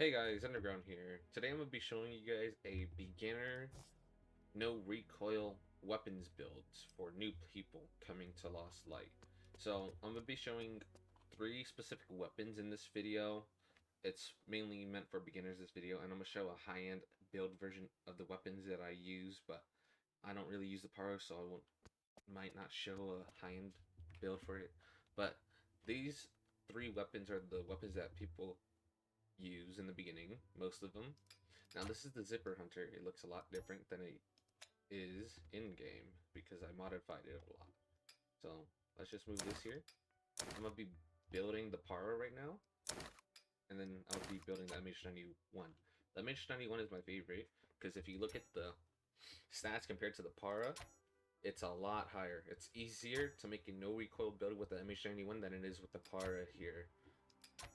Hey guys, Underground here. Today I'm going to be showing you guys a beginner no recoil weapons build for new people coming to Lost Light. So I'm going to be showing 3 specific weapons in this video. It's mainly meant for beginners, this video, and I'm going to show a high-end build version of the weapons that I use, but I don't really use the power, so might not show a high-end build for it. But these 3 weapons are the weapons that people use in the beginning, most of them. Now this is the Zipper Hunter. It looks a lot different than it is in-game because I modified it a lot. So let's just move this here. I'm gonna be building the Para right now, and then I'll be building the MH91. The MH91 is my favorite because if you look at the stats compared to the Para, it's a lot higher. It's easier to make a no recoil build with the MH91 than it is with the Para here.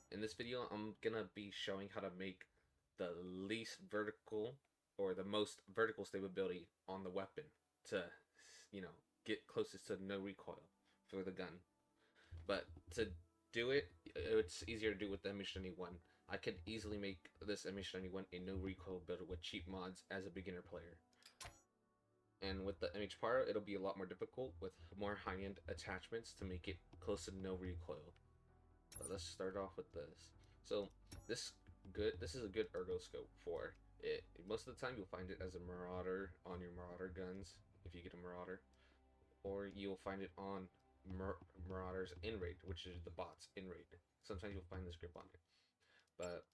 In this video, I'm gonna be showing how to make the least vertical or the most vertical stability on the weapon to, get closest to no recoil for the gun. But to do it, it's easier to do with the MH91. I could easily make this MH91 a no recoil build with cheap mods as a beginner player. And with the MH Para, it'll be a lot more difficult with more high-end attachments to make it close to no recoil. But let's start off with this. So this is a good ergo scope for it. Most of the time you'll find it as a Marauder on your Marauder guns if you get a Marauder, or you'll find it on Marauders in raid, which is the bots in raid. Sometimes you'll find this grip on it, but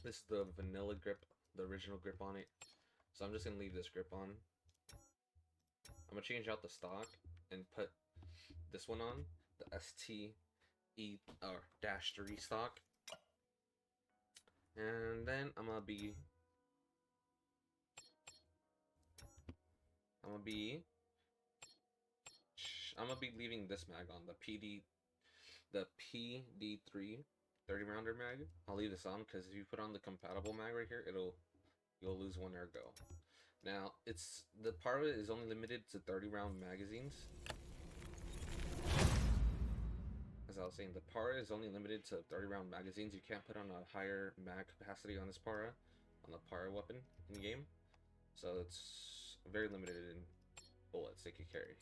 this is the vanilla grip, the original grip on it. So I'm just gonna leave this grip on. I'm gonna change out the stock and put this one on, the ST -3 stock, and then I'm gonna be leaving this mag on, the PD3 30 rounder mag. I'll leave this on because if you put on the compatible mag right here, you'll lose one ergo. Now the Para is only limited to 30 round magazines. As I was saying, the Para is only limited to 30 round magazines. You can't put on a higher mag capacity on this Para, on the Para weapon in game. So it's very limited in bullets they can carry.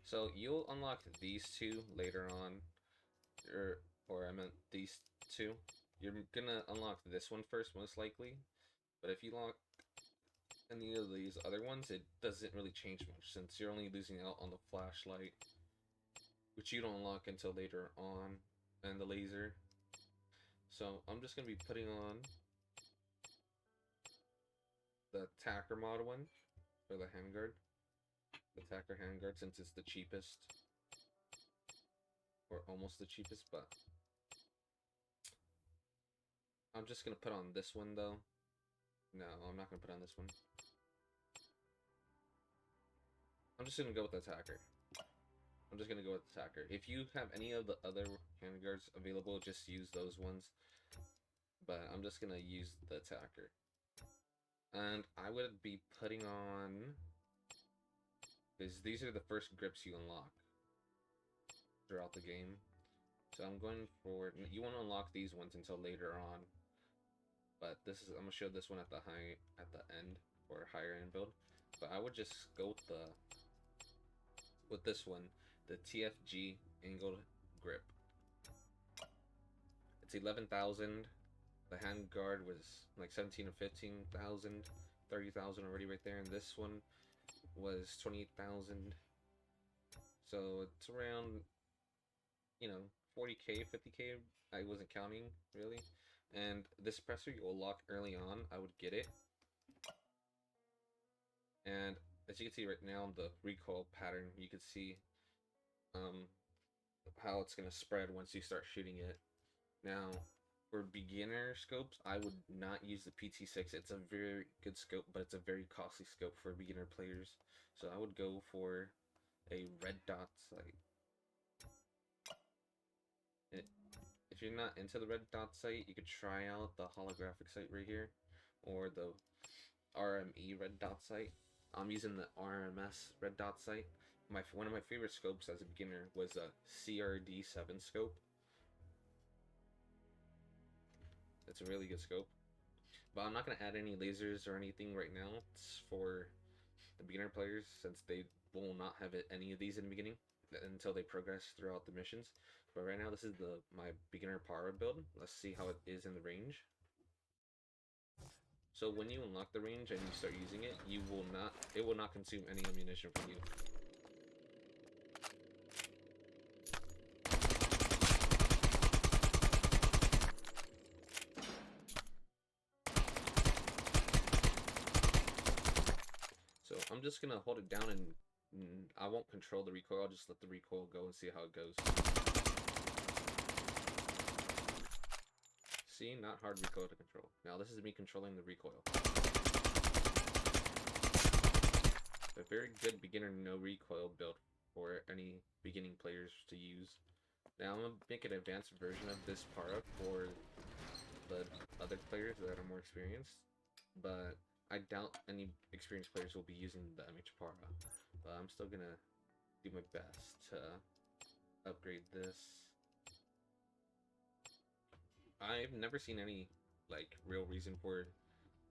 So you'll unlock these 2 later on, or I meant these 2. You're gonna unlock this one first, most likely. But if you lock any of these other ones, it doesn't really change much since you're only losing out on the flashlight, which you don't unlock until later on, and the laser. So I'm just going to be putting on the Attacker mod one for the handguard. The Attacker handguard, since it's the cheapest. Or almost the cheapest, but I'm just going to put on this one though. No, I'm not going to put on this one. I'm just going to go with the Attacker. If you have any of the other handguards available, just use those ones. But I'm just gonna use the Attacker. And I would be putting on, because these are the first grips you unlock throughout the game. So I'm going for, you want to unlock these ones until later on. But I'm gonna show this one at the end for a higher end build. But I would just go with this one, the TFG angled grip. It's 11,000. The handguard was like 17 or 15,000, 30,000 already right there, and this one was 28,000. So it's around, 40k, 50k. I wasn't counting really. And this suppressor you'll lock early on. I would get it. And as you can see right now, the recoil pattern, you can see how it's going to spread once you start shooting it. Now, for beginner scopes, I would not use the PT6. It's a very good scope, but it's a very costly scope for beginner players. So I would go for a red dot sight. If you're not into the red dot sight, you could try out the holographic sight right here, or the RME red dot sight. I'm using the RMS red dot sight. One of my favorite scopes as a beginner was a CRD7 scope. It's a really good scope. But I'm not going to add any lasers or anything right now. It's for the beginner players, since they will not have any of these in the beginning until they progress throughout the missions. But right now, this is my beginner power build. Let's see how it is in the range. So when you unlock the range and you start using it, it will not consume any ammunition from you. So I'm just gonna hold it down and I won't control the recoil, I'll just let the recoil go and see how it goes. See, not hard recoil to control. Now this is me controlling the recoil. A very good beginner no recoil build for any beginning players to use. Now I'm gonna make an advanced version of this para for the other players that are more experienced, but I doubt any experienced players will be using the MH para. But I'm still gonna do my best to upgrade this. I've never seen any like real reason for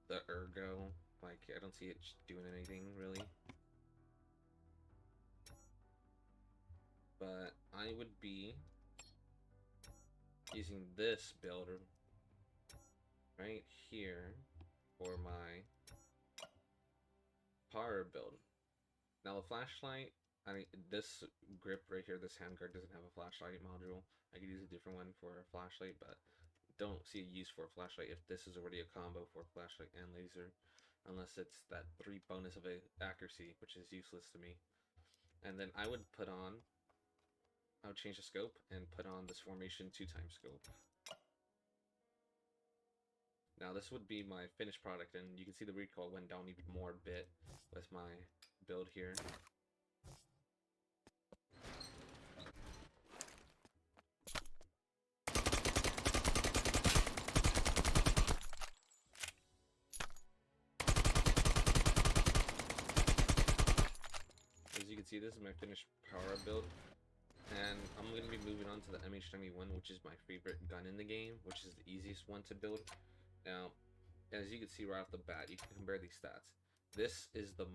the ergo. Like, I don't see it doing anything really. But I would be using this build right here for my power build. Now the flashlight, this grip right here, this handguard doesn't have a flashlight module. I could use a different one for a flashlight, but don't see a use for a flashlight if this is already a combo for flashlight and laser, unless it's that 3 bonus of accuracy, which is useless to me. And then I would change the scope and put on this formation 2x scope. Now this would be my finished product, and you can see the recoil went down even more a bit with my build here. As you can see, this is my finished power build, and I'm going to be moving on to the MH91, which is my favorite gun in the game, which is the easiest one to build. Now, as you can see right off the bat, you can compare these stats. This is the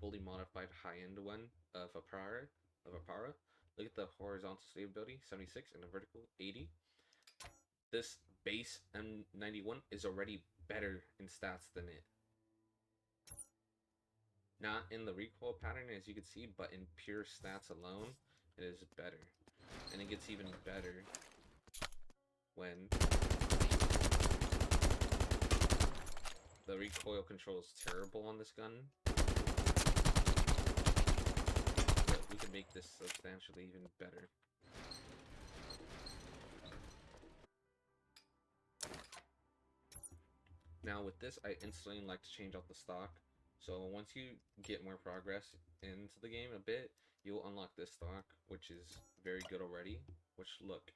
fully modified high-end one of a para. Look at the horizontal stability, 76, and the vertical, 80. This base M91 is already better in stats than it. Not in the recoil pattern, as you can see, but in pure stats alone, it is better. And it gets even better when the recoil control is terrible on this gun. But we can make this substantially even better. Now with this, I instantly like to change out the stock. So once you get more progress into the game a bit, you'll unlock this stock, which is very good already. Which, look,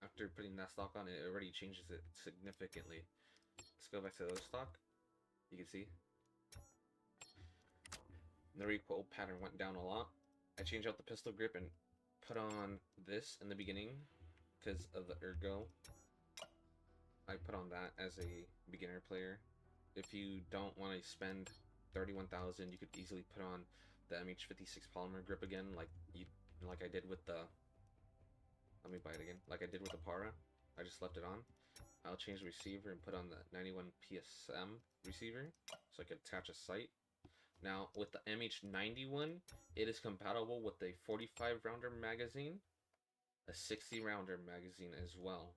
after putting that stock on, it already changes it significantly. Let's go back to the stock. You can see the recoil pattern went down a lot. I changed out the pistol grip and put on this in the beginning because of the ergo. I put on that as a beginner player. If you don't want to spend 31,000, you could easily put on the MH56 polymer grip again, like I did with the. Let me buy it again. Like I did with the para. I just left it on. I'll change the receiver and put on the 91 PSM receiver so I could attach a sight. Now with the MH91, it is compatible with a 45 rounder magazine, a 60 rounder magazine as well.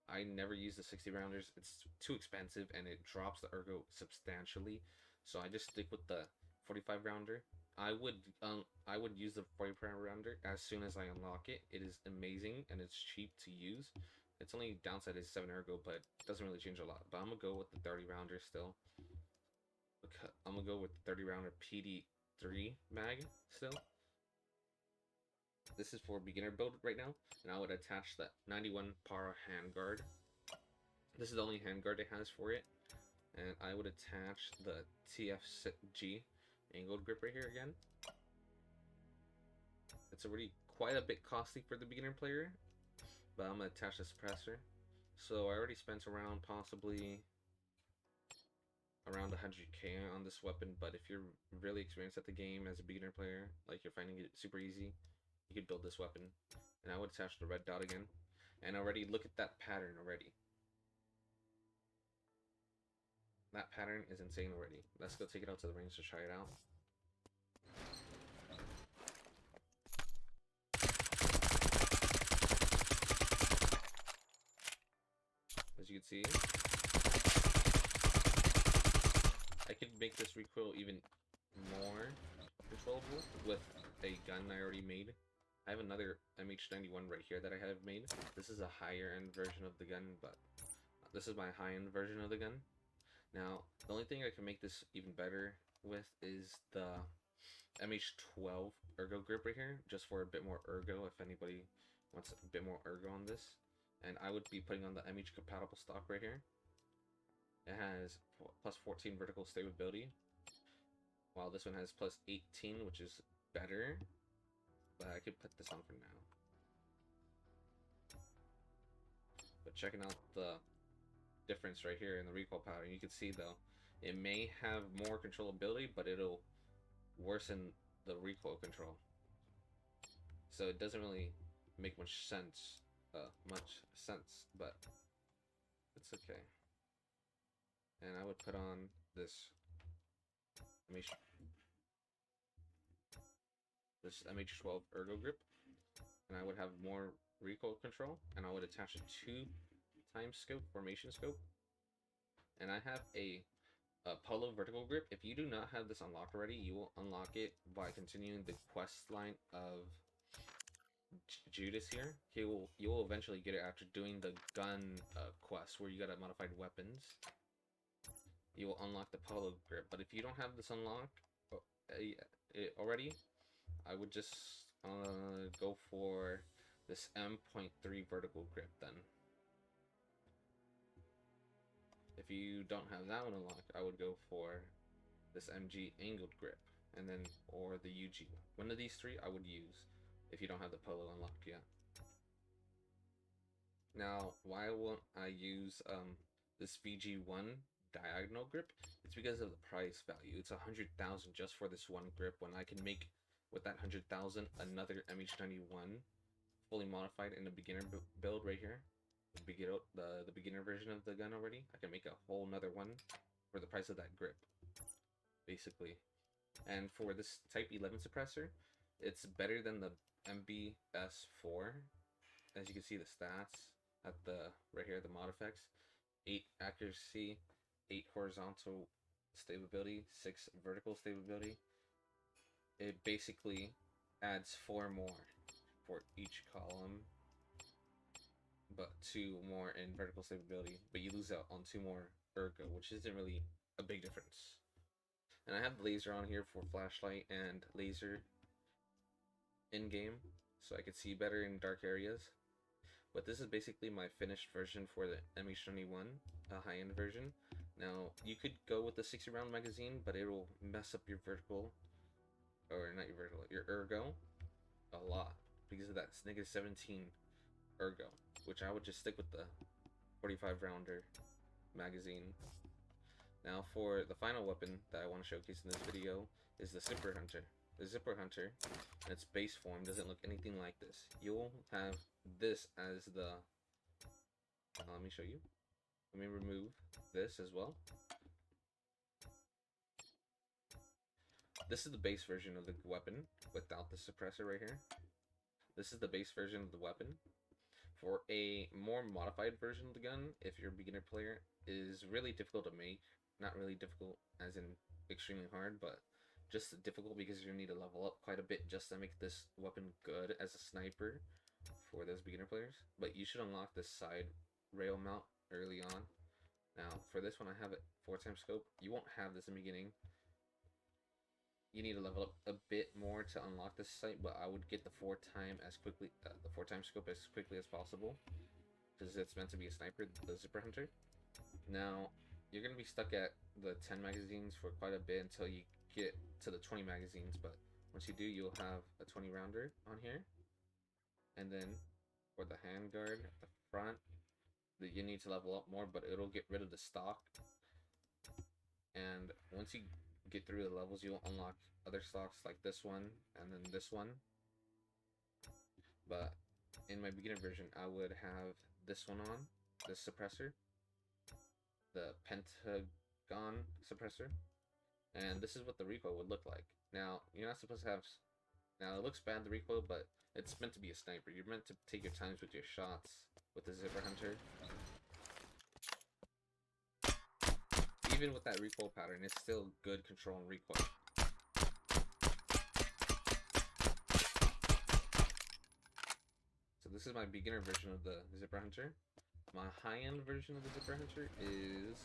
I never use the 60 rounders. It's too expensive and it drops the ergo substantially. So I just stick with the 45 rounder. I would use the 45 rounder as soon as I unlock it. It is amazing and it's cheap to use. Its only downside is 7 ergo, but it doesn't really change a lot. But I'm gonna go with the 30 rounder still. I'm gonna go with the 30 rounder PD3 mag still. This is for beginner build right now, and I would attach the 91 para handguard. This is the only handguard it has for it, and I would attach the TFG angled grip right here again. It's already quite a bit costly for the beginner player, but I'm gonna attach the suppressor. So I already spent around possibly around 100k on this weapon, but if you're really experienced at the game as a beginner player, like you're finding it super easy, you could build this weapon. And I would attach the red dot again. And already look at that pattern already. That pattern is insane already. Let's go take it out to the range to try it out. As you can see, I could make this recoil even more controllable with a gun I already made. I have another MH91 right here that I have made. This is a higher end version of the gun, but this is my high end version of the gun. Now, the only thing I can make this even better with is the MH12 ergo grip right here, just for a bit more ergo if anybody wants a bit more ergo on this. And I would be putting on the MH compatible stock right here. It has plus 14 vertical stability, while this one has plus 18, which is better. But I could put this on for now. But checking out the difference right here in the recoil pattern, you can see though, it may have more controllability, but it'll worsen the recoil control. So it doesn't really make much sense, but it's okay. And I would put on this MH12 ergo grip, and I would have more recoil control, and I would attach a 2x scope, formation scope, and I have a polo vertical grip. If you do not have this unlocked already, you will unlock it by continuing the quest line of Judas here. You will eventually get it after doing the gun quest where you gotta modified weapons. You will unlock the polo grip, but if you don't have this unlocked already, I would just go for this M.3 vertical grip then. If you don't have that one unlocked, I would go for this MG angled grip, and then or the UG. One of these three I would use if you don't have the polo unlocked yet. Now, why won't I use this VG1 diagonal grip? It's because of the price value. It's 100,000 just for this one grip, when I can make with that 100,000 another MH91 fully modified in a beginner build right here. The beginner version of the gun already. I can make a whole nother one for the price of that grip, basically. And for this Type 11 suppressor, it's better than the MBS4. As you can see, the stats at the right here, the mod effects: 8 accuracy, 8 horizontal stability, 6 vertical stability. It basically adds 4 more for each column, but 2 more in vertical stability, but you lose out on 2 more ergo, which isn't really a big difference. And I have laser on here for flashlight and laser in game, so I could see better in dark areas. But this is basically my finished version for the MH91, a high-end version. Now, you could go with the 60-round magazine, but it will mess up your vertical, or not your vertical, your ergo a lot, because of that negative 17 ergo, which I would just stick with the 45-rounder magazine. Now, for the final weapon that I want to showcase in this video is the Sippar Hunter. The Sippar Hunter, in its base form, doesn't look anything like this. You'll have this as the... let me show you. Let me remove this as well. This is the base version of the weapon without the suppressor right here. This is the base version of the weapon. For a more modified version of the gun, if you're a beginner player, is really difficult to make. Not really difficult as in extremely hard, but just difficult because you need to level up quite a bit just to make this weapon good as a sniper for those beginner players. But you should unlock this side rail mount early on. Now, for this one, I have it 4x scope. You won't have this in the beginning. You need to level up a bit more to unlock this sight, but I would get the 4x scope as quickly as possible, because it's meant to be a sniper, the Sippar Hunter. Now, you're going to be stuck at the 10 magazines for quite a bit until you get to the 20 magazines, but once you do, you'll have a 20 rounder on here. And then for the handguard at the front, you need to level up more, but it'll get rid of the stock. And once you get through the levels, you'll unlock other stocks like this one and then this one. But in my beginner version, I would have this one on, this suppressor, the pentagon suppressor, and this is what the recoil would look like. Now, you're not supposed to have... Now, it looks bad, the recoil, but it's meant to be a sniper. You're meant to take your times with your shots with the Sippar Hunter. Even with that recoil pattern, it's still good control and recoil. So this is my beginner version of the Sippar Hunter. My high-end version of the Sippar Hunter is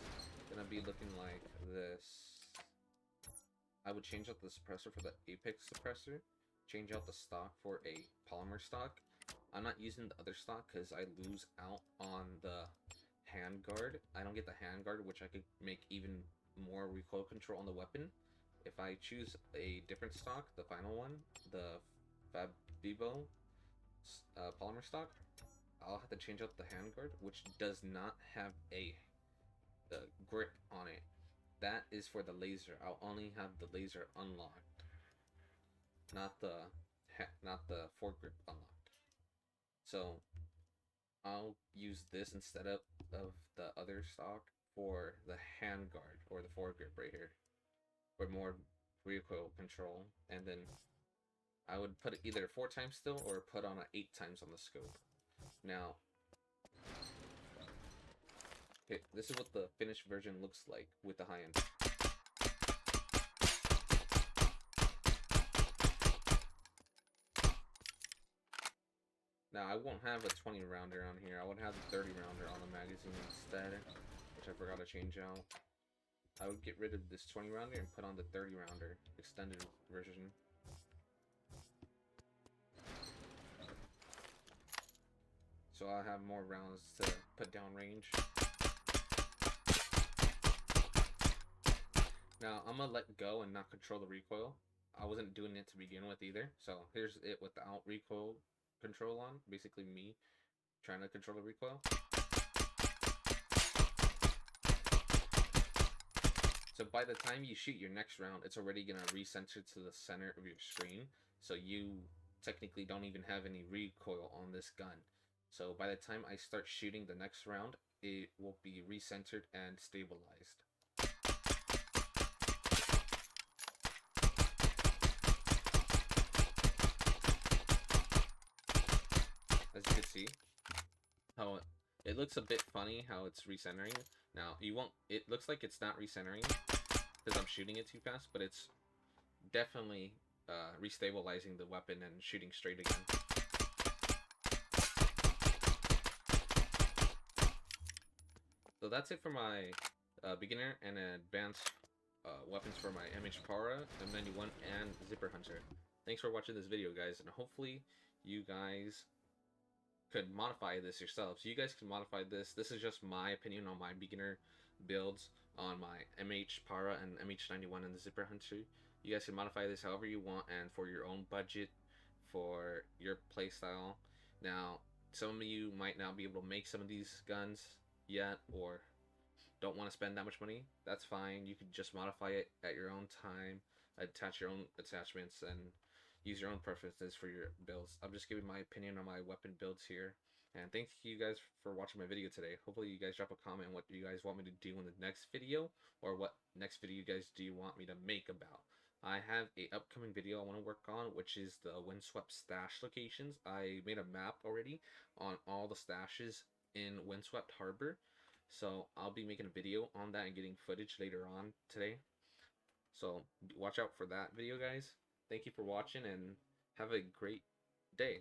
gonna be looking like this. I would change out the suppressor for the Apex suppressor, change out the stock for a polymer stock. I'm not using the other stock because I lose out on the handguard. I don't get the handguard, which I could make even more recoil control on the weapon. If I choose a different stock, the final one, the Fabibo polymer stock, I'll have to change out the handguard, which does not have a grip on it. That is for the laser. I'll only have the laser unlocked, not the foregrip unlocked. So I'll use this instead of the other stock for the handguard or the foregrip right here for more recoil control. And then I would put it either 4 times still or put on 8 times on the scope. Now, okay, this is what the finished version looks like with the high end. Now, I won't have a 20 rounder on here. I would have the 30 rounder on the magazine instead, which I forgot to change out. I would get rid of this 20 rounder and put on the 30 rounder extended version. So I'll have more rounds to put down range. Now, I'm gonna let go and not control the recoil. I wasn't doing it to begin with either. So here's it without recoil control on. Basically me trying to control the recoil. So by the time you shoot your next round, it's already gonna recenter to the center of your screen. So you technically don't even have any recoil on this gun. So by the time I start shooting the next round, it will be recentered and stabilized. As you can see, how it looks a bit funny how it's recentering. Now, it looks like it's not recentering because I'm shooting it too fast, but it's definitely restabilizing the weapon and shooting straight again. So that's it for my beginner and advanced weapons for my MH-Para, M91, and Sippar Hunter. Thanks for watching this video, guys, and hopefully you guys could modify this yourselves. You guys can modify this. This is just my opinion on my beginner builds on my MH-Para and MH91 and the Sippar Hunter. You guys can modify this however you want and for your own budget, for your playstyle. Now, some of you might not be able to make some of these guns yet or don't want to spend that much money. That's fine. You could just modify it at your own time, attach your own attachments, and use your own preferences for your builds. I'm just giving my opinion on my weapon builds here. And thank you guys for watching my video today. Hopefully you guys drop a comment on what you guys want me to do in the next video, or what next video you guys do you want me to make about. I have a upcoming video I want to work on, which is the windswept stash locations. I made a map already on all the stashes in Windswept Harbor, so I'll be making a video on that and getting footage later on today. So watch out for that video, guys. Thank you for watching and have a great day.